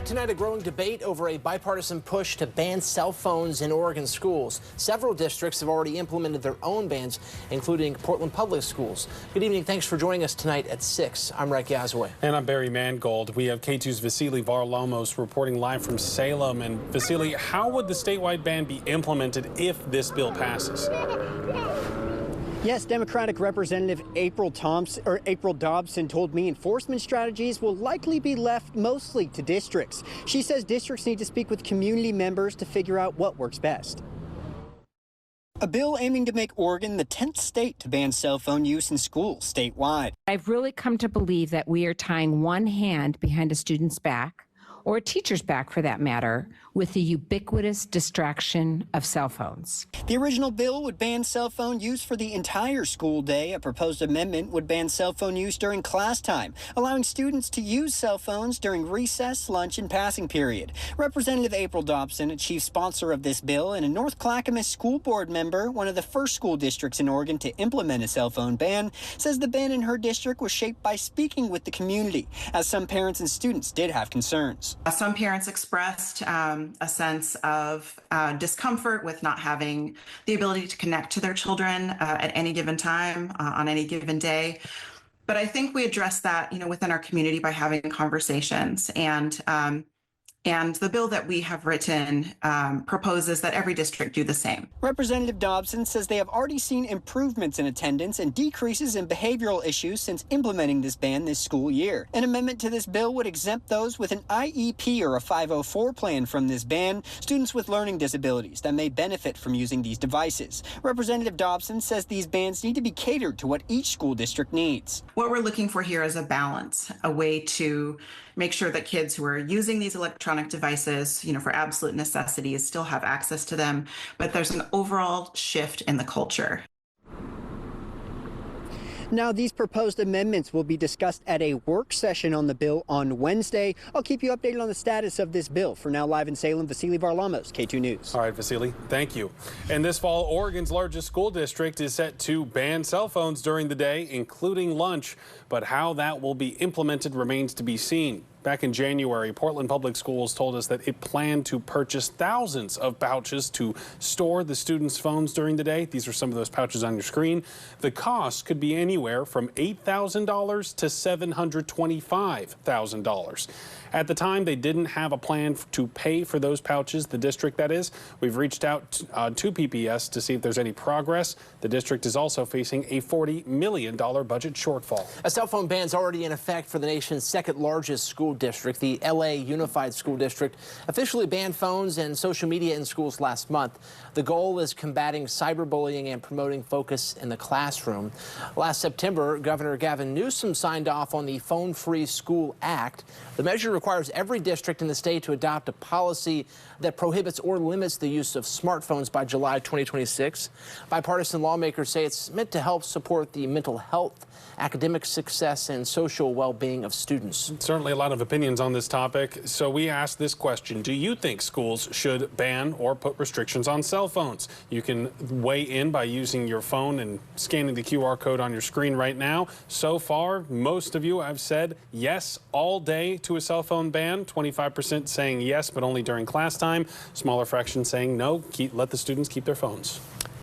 tonight, a growing debate over a bipartisan push to ban cell phones in Oregon schools. Several districts have already implemented their own bans, including Portland Public Schools. Good evening. Thanks for joining us tonight at 6. I'm Rek Yazaway. And I'm Barry Mangold. We have Katu's Vasily Varlamos reporting live from Salem. And Vasily, how would the statewide ban be implemented if this bill passes? Yes, Democratic Representative April Dobson told me enforcement strategies will likely be left mostly to districts. She says districts need to speak with community members to figure out what works best. A bill aiming to make Oregon the 10th state to ban cell phone use in schools statewide. I've really come to believe that we are tying one hand behind a student's back, or a teacher's back for that matter, with the ubiquitous distraction of cell phones. The original bill would ban cell phone use for the entire school day. A proposed amendment would ban cell phone use during class time, allowing students to use cell phones during recess, lunch, and passing period. Representative April Dobson, a chief sponsor of this bill and a North Clackamas school board member, one of the first school districts in Oregon to implement a cell phone ban, says the ban in her district was shaped by speaking with the community, as some parents and students did have concerns. Some parents expressed a sense of discomfort with not having the ability to connect to their children at any given time, on any given day. But I think we address that, within our community by having conversations. And the bill that we have written proposes that every district do the same. Representative Dobson says they have already seen improvements in attendance and decreases in behavioral issues since implementing this ban this school year. An amendment to this bill would exempt those with an IEP or a 504 plan from this ban, students with learning disabilities that may benefit from using these devices. Representative Dobson says these bans need to be catered to what each school district needs. What we're looking for here is a balance, a way to make sure that kids who are using these electronic devices, for absolute necessities, still have access to them, but there's an overall shift in the culture. Now, these proposed amendments will be discussed at a work session on the bill on Wednesday. I'll keep you updated on the status of this bill. For now, live in Salem, Vasily Varlamos, K2 News. All right, Vasily, thank you. And this fall, Oregon's largest school district is set to ban cell phones during the day, including lunch. But how that will be implemented remains to be seen. Back in January, Portland Public Schools told us that it planned to purchase thousands of pouches to store the students' phones during the day. These are some of those pouches on your screen. The cost could be anywhere from $8,000 to $725,000. At the time, they didn't have a plan to pay for those pouches, the district that is. We've reached out to PPS to see if there's any progress. The district is also facing a $40 million budget shortfall. A cell phone ban is already in effect for the nation's second largest school district. The LA Unified School District officially banned phones and social media in schools last month. The goal is combating cyberbullying and promoting focus in the classroom. Last September, Governor Gavin Newsom signed off on the Phone-Free School Act. The measure requires every district in the state to adopt a policy that prohibits or limits the use of smartphones by July 2026. Bipartisan lawmakers say it's meant to help support the mental health, academic success, and social well-being of students. Certainly a lot of opinions on this topic. So we asked this question: do you think schools should ban or put restrictions on cell phones? You can weigh in by using your phone and scanning the QR code on your screen right now. So far, most of you have said yes all day to a cell phone ban. 25% saying yes, but only during class time. Smaller fraction saying no, let the students keep their phones.